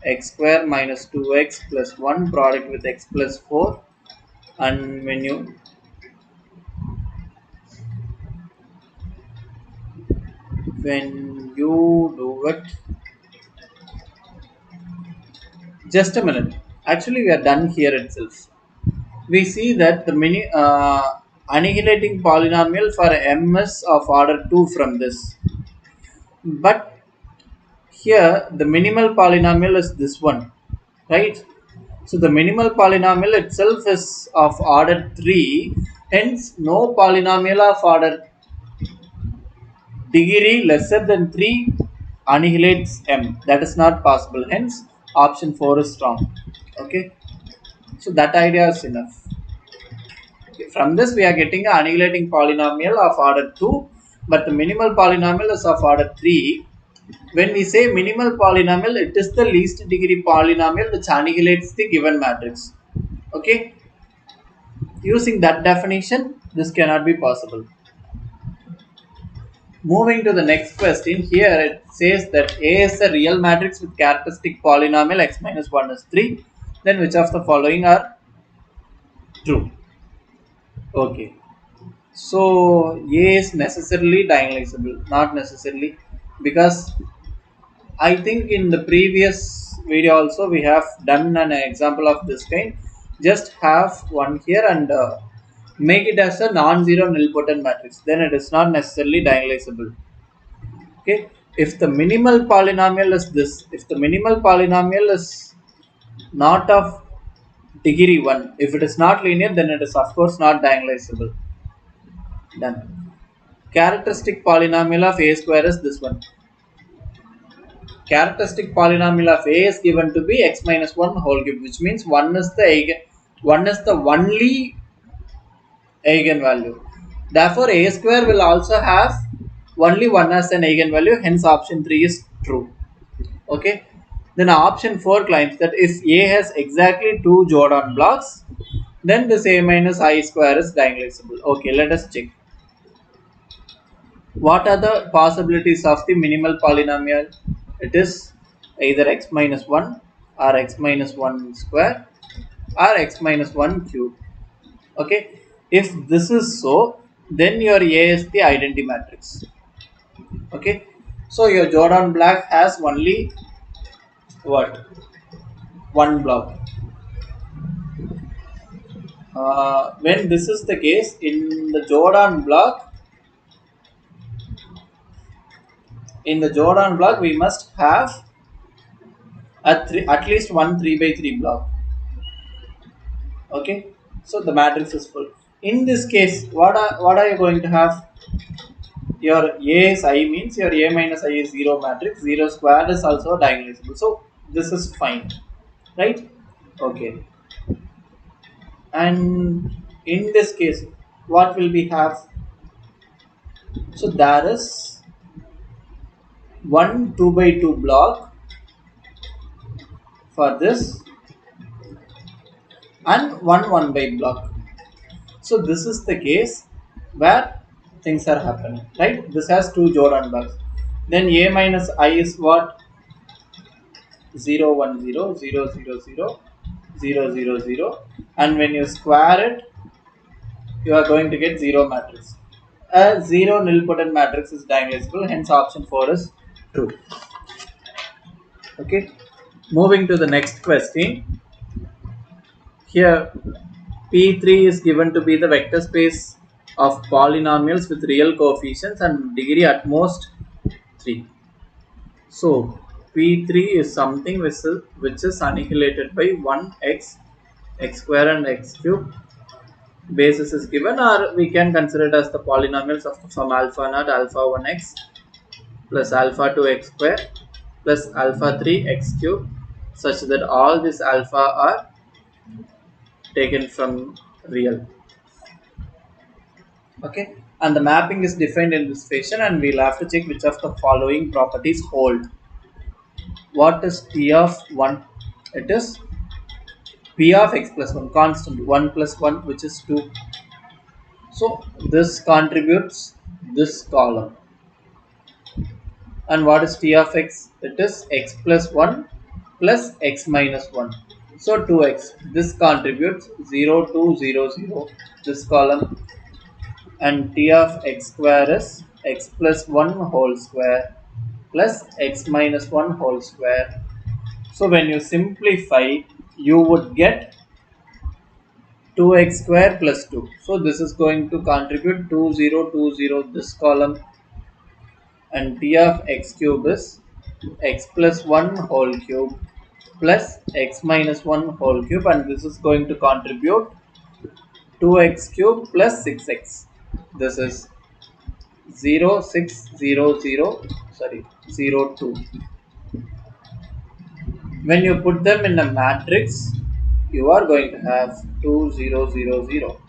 x square minus 2x plus 1 product with x plus 4, and when you do it, just a minute, actually we are done here itself. We see that the annihilating polynomial for m is of order 2 from this, but here the minimal polynomial is this one, right? So the minimal polynomial itself is of order 3, hence no polynomial of order degree lesser than 3 annihilates m. That is not possible, hence option 4 is wrong. Okay, so that idea is enough. Okay, from this we are getting an annihilating polynomial of order 2, but the minimal polynomial is of order 3. When we say minimal polynomial, it is the least degree polynomial which annihilates the given matrix. Okay, using that definition, this cannot be possible. Moving to the next question, here it says that A is a real matrix with characteristic polynomial x minus 1 is 3. Then which of the following are true? Okay, so A is necessarily diagonalizable, not necessarily, because I think in the previous video also we have done an example of this kind. Just have one here, and make it as a non-zero nilpotent matrix, then it is not necessarily diagonalizable. Okay, if the minimal polynomial is this, if the minimal polynomial is not of degree 1, if it is not linear, then it is of course not diagonalizable. Done. Characteristic polynomial of a square is this one. Characteristic polynomial of a is given to be x minus 1 whole cube, which means 1 is the one is the only eigenvalue. Therefore, a square will also have only 1 as an eigenvalue, hence option 3 is true. Okay. Then option 4 claims that if A has exactly 2 Jordan blocks, then this A minus I square is diagonalizable. Okay, let us check. What are the possibilities of the minimal polynomial? It is either x minus 1 or x minus 1 square or x minus 1 cube. Okay, if this is so, then your A is the identity matrix. Okay, so your Jordan block has only what? One block. When this is the case, in the Jordan block we must have at least one 3 by 3 block. Okay, so the matrix is full. In this case, what are you going to have? Your A is I means your A minus I is 0 matrix. 0 squared is also diagonalizable. So this is fine, right? Okay, and in this case, what will we have? So there is one 2 by 2 block for this and one 1 by block. So this is the case where things are happening, right? This has two Jordan blocks. Then A minus I is what? 0 1 0 0 0 0 0 0 0, and when you square it, you are going to get 0 matrix. A 0 nilpotent matrix is diagonalizable, hence option 4 is true. Okay, moving to the next question. Here P3 is given to be the vector space of polynomials with real coefficients and degree at most 3. So P3 is something which is annihilated by 1x, x square and x cube. Basis is given, or we can consider it as the polynomials of from alpha naught alpha 1x plus alpha 2x square plus alpha 3x cube, such that all this alpha are taken from real. Okay, and the mapping is defined in this fashion, and we'll have to check which of the following properties hold. What is P of 1? It is P of x plus 1 constant, 1 plus 1, which is 2. So this contributes this column. And what is T of x? It is x plus 1 plus x minus 1. So 2x. This contributes 0 2 0 0, this column. And T of x square is x plus 1 whole square plus x minus 1 whole square. So when you simplify, you would get 2x square plus 2. So this is going to contribute 2 0 2 0, this column. And T of x cube is x plus 1 whole cube plus x minus 1 whole cube, and this is going to contribute 2x cube plus 6x. This is 0 6 0 0, sorry, 0 2. When you put them in a matrix, you are going to have 2 0 0 0,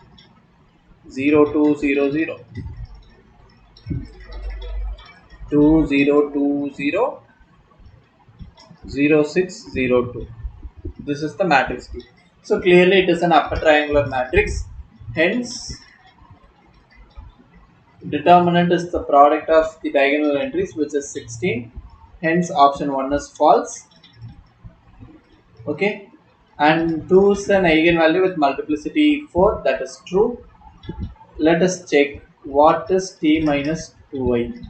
0 2 0 0, 2 0 2 0, 0 6 0 2. This is the matrix T. So clearly it is an upper triangular matrix. Hence, determinant is the product of the diagonal entries, which is 16. Hence option 1 is false. Okay, and 2 is an eigenvalue with multiplicity 4, that is true. Let us check what is t minus 2i.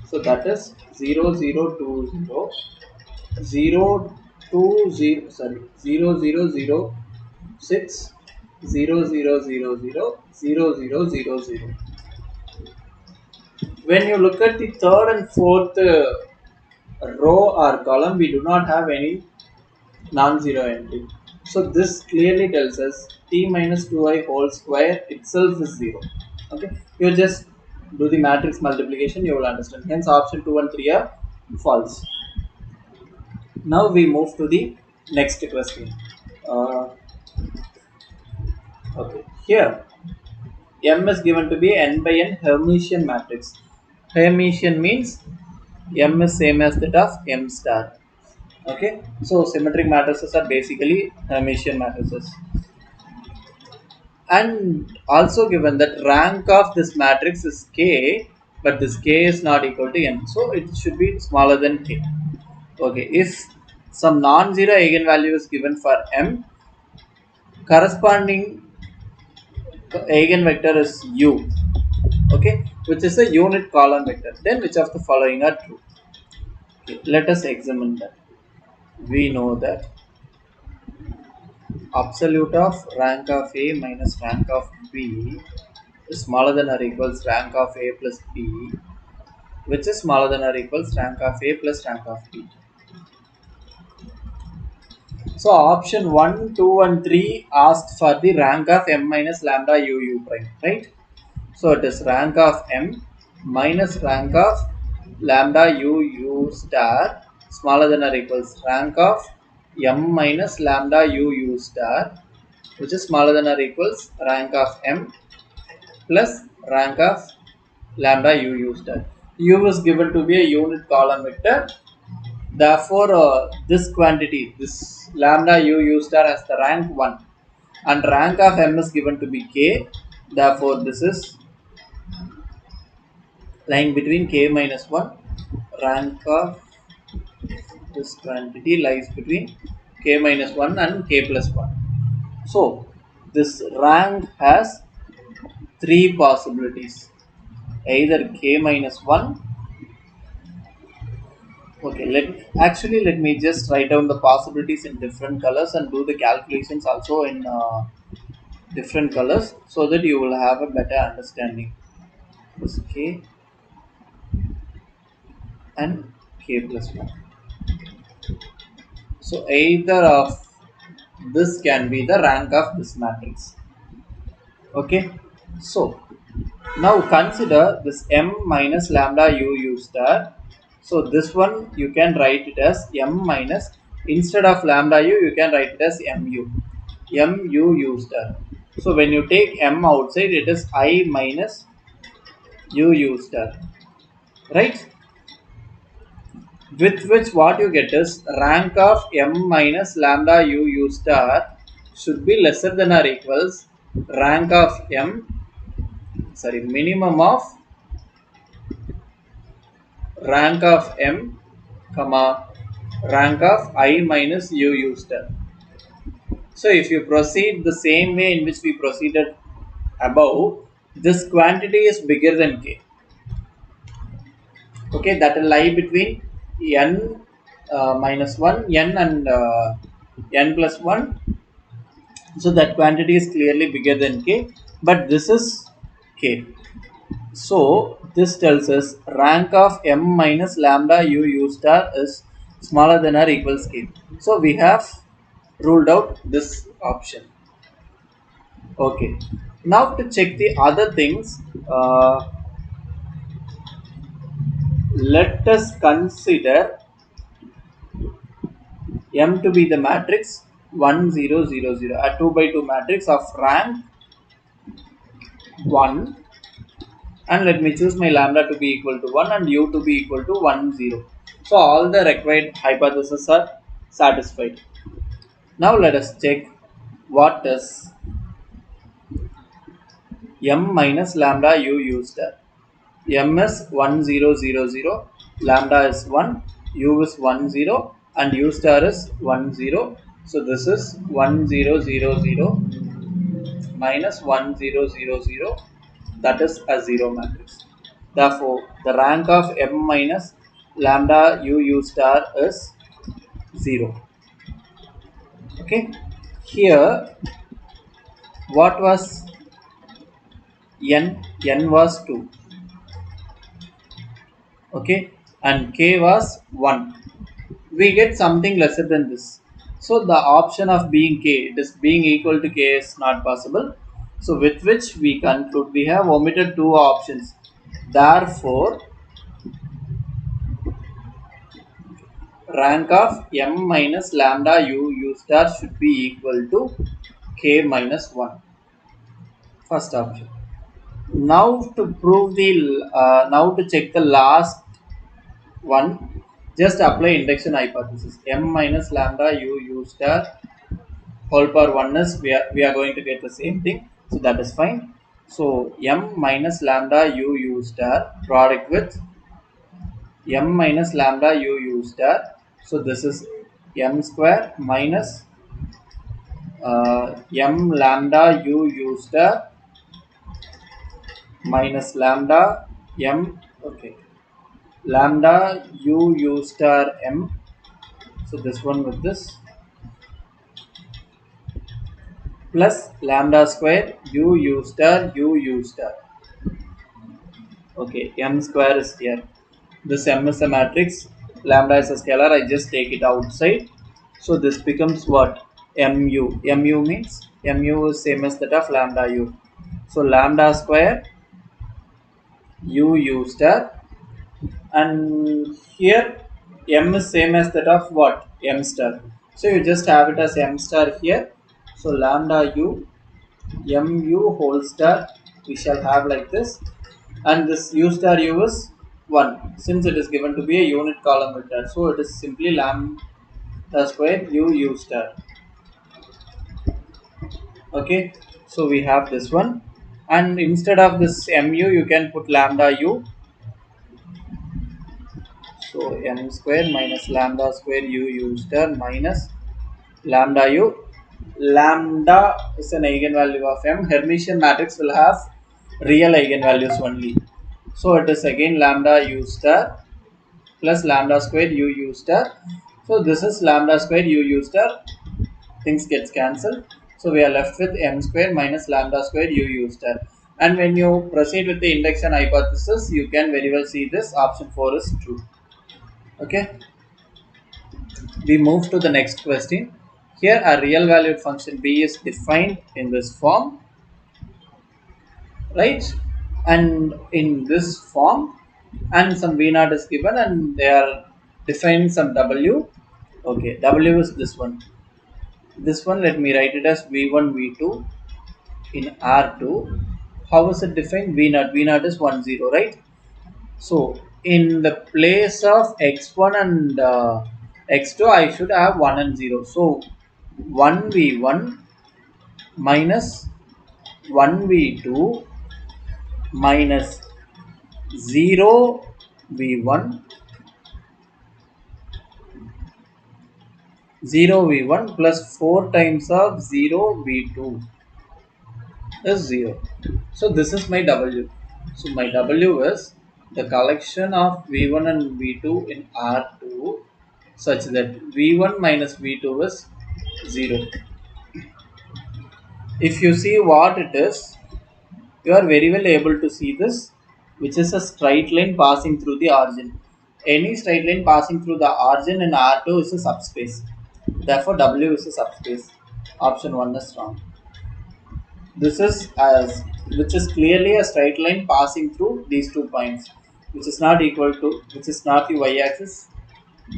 So that is 0 0 2 0, 0 2 0, sorry, 0 0 0 6 0 0 0 0 0 0 0 0. When you look at the third and fourth row or column, we do not have any non-zero entry. So this clearly tells us t minus 2i whole square itself is 0. Okay, you just do the matrix multiplication, you will understand. Hence option 2 and 3 are false. Now we move to the next question. Uh, okay, here M is given to be n by n Hermitian matrix. Hermitian means M is same as that of M star. Okay, so symmetric matrices are basically Hermitian matrices. And also given that rank of this matrix is k, but this k is not equal to n, so it should be smaller than k. Okay, if some non-zero eigenvalue is given for m, corresponding eigenvector is u, okay, which is a unit column vector, then which of the following are true? Okay, let us examine that. We know that absolute of rank of a minus rank of b is smaller than or equals rank of a plus b, which is smaller than or equals rank of a plus rank of b. So option 1, 2 and 3 asked for the rank of m minus lambda u prime, right? So it is rank of m minus rank of lambda u star smaller than or equals rank of m minus lambda u star, which is smaller than or equals rank of m plus rank of lambda u star. U is given to be a unit column vector. Therefore, this quantity, this lambda u star has the rank 1 and rank of m is given to be k. Therefore, this is lying between k minus 1. Rank of this quantity lies between k minus 1 and k plus 1. So, this rank has three possibilities, either k minus 1. Okay, let me just write down the possibilities in different colors and do the calculations also in different colors so that you will have a better understanding. This k and k plus 1. So either of this can be the rank of this matrix. Okay, so now consider this m minus lambda u star. So this one you can write it as m minus, instead of lambda u you can write it as mu star. So when you take m outside, it is I minus u star, right? With which what you get is rank of m minus lambda u star should be lesser than or equals rank of minimum of rank of m comma rank of I minus u star. So if you proceed the same way in which we proceeded above, this quantity is bigger than k. Okay, that will lie between n minus 1, n and n plus 1. So that quantity is clearly bigger than k, but this is k. So this tells us rank of m minus lambda u star is smaller than or equals k. So we have ruled out this option. Okay, now to check the other things, let us consider M to be the matrix 1 0 0 0, a 2 by 2 matrix of rank 1, and let me choose my lambda to be equal to 1 and u to be equal to 1 0. So all the required hypotheses are satisfied. Now let us check what is m minus lambda u star. M is 1 0 0 0, lambda is 1, u is 1 0 and u star is 1 0. So this is 1 0 0 0 minus 1 0 0 0, that is a 0 matrix. Therefore, the rank of m minus lambda u star is 0. Okay, here What was n? N was 2. Okay, and k was 1. We get something lesser than this. So the option of being k, this being equal to k is not possible. So with which we conclude we have omitted two options. Therefore, rank of m minus lambda u star should be equal to k minus 1. First option. Now to prove the now to check the last one, just apply induction hypothesis. M minus lambda u star whole power 1 is we are going to get the same thing, so that is fine. So m minus lambda u star product with m minus lambda u star, so this is m square minus m lambda u star minus lambda m, okay, lambda u star m, so this one with this plus lambda square u star u star. Okay, m square is here. This m is a matrix, lambda is a scalar. I just take it outside. So this becomes what? Mu. Mu means mu is same as that of lambda u. So lambda square u star, and here m is same as that of what? M star. So you just have it as m star here. So lambda u mu whole star we shall have like this, and this u star u is 1 since it is given to be a unit column vector, so it is simply lambda square u star. Okay, so we have this one, and instead of this mu you can put lambda u, so m square minus lambda square u star minus lambda u. Lambda is an eigenvalue of m. Hermitian matrix will have real eigenvalues only. So it is again lambda u star plus lambda square u star. So this is lambda square u star. Things gets cancelled. So we are left with m square minus lambda square u star. And when you proceed with the induction hypothesis, you can very well see this option 4 is true. Okay. We move to the next question. Here a real valued function b is defined in this form, right? And in this form, and some v naught is given, and they are defining some w. Okay, w is this one. This one, let me write it as v1 v2 in R2. How is it defined? V naught. V naught is 1 0, right? So in the place of x1 and x2, I should have 1 and 0. So 1v1 minus 1v2 minus 0v1 0v1 plus 4 times of 0v2 is 0. So this is my w. So my w is the collection of v1 and v2 in R2 such that v1 minus v2 is 0. If you see what it is, you are very well able to see this, which is a straight line passing through the origin. Any straight line passing through the origin in R2 is a subspace. Therefore, W is a subspace. Option 1 is wrong. This is as which is clearly a straight line passing through these 2 points, which is not equal to, which is not the y-axis.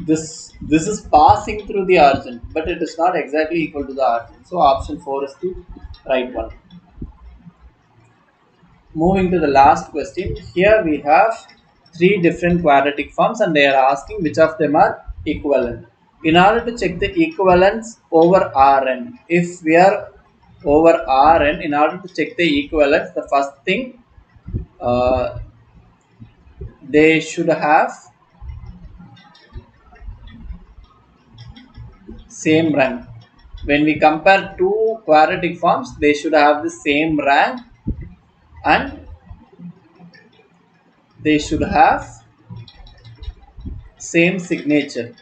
This is passing through the origin, but it is not exactly equal to the origin. So option 4 is the right one. Moving to the last question, here we have 3 different quadratic forms and they are asking which of them are equivalent. In order to check the equivalence over Rn, if we are over Rn, in order to check the equivalence, the first thing they should have same rank. When we compare two quadratic forms, they should have the same rank and they should have same signature.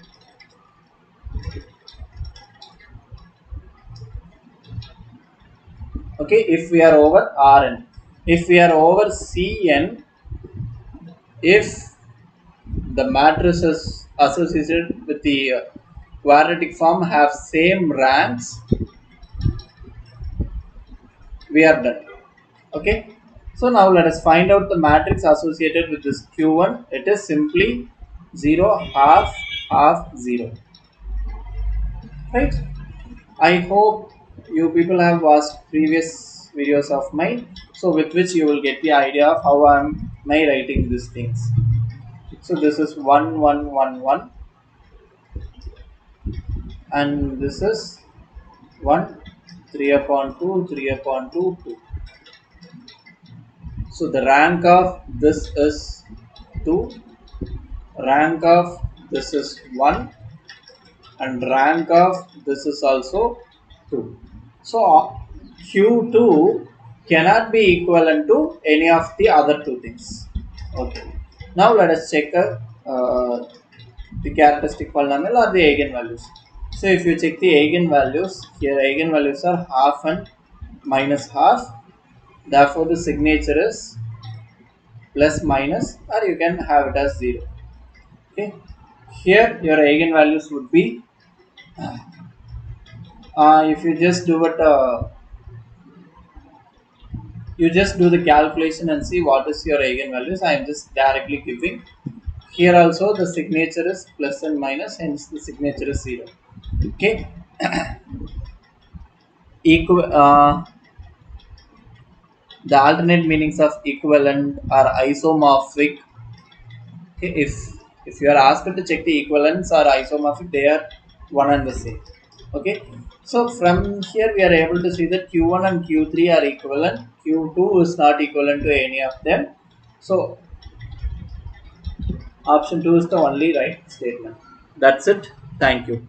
Okay, if we are over Rn, if we are over Cn, if the matrices associated with the quadratic form have same ranks, we are done. Okay, so now let us find out the matrix associated with this q1. It is simply 0, half, half, 0, right? I hope you people have watched previous videos of mine, so with which you will get the idea of how I writing these things. So this is 1 1 1 1, and this is 1 3 upon 2 3 upon 2 2. So the rank of this is 2, rank of this is 1, and rank of this is also 2. So q2 cannot be equivalent to any of the other two things. Okay, now let us check the characteristic polynomial or the eigenvalues. So if you check the eigenvalues, here eigenvalues are half and minus half, therefore the signature is plus minus, or you can have it as 0. Okay, here your eigenvalues would be, if you just do it, you just do the calculation and see what is your eigenvalues. I am just directly giving. Here also the signature is plus and minus, hence the signature is 0. Okay, the alternate meanings of equivalent are isomorphic. Okay, if you are asked to check the equivalents or isomorphic, they are one and the same. Okay, so from here we are able to see that q1 and q3 are equivalent, q2 is not equivalent to any of them. So option 2 is the only right statement. That's it. Thank you.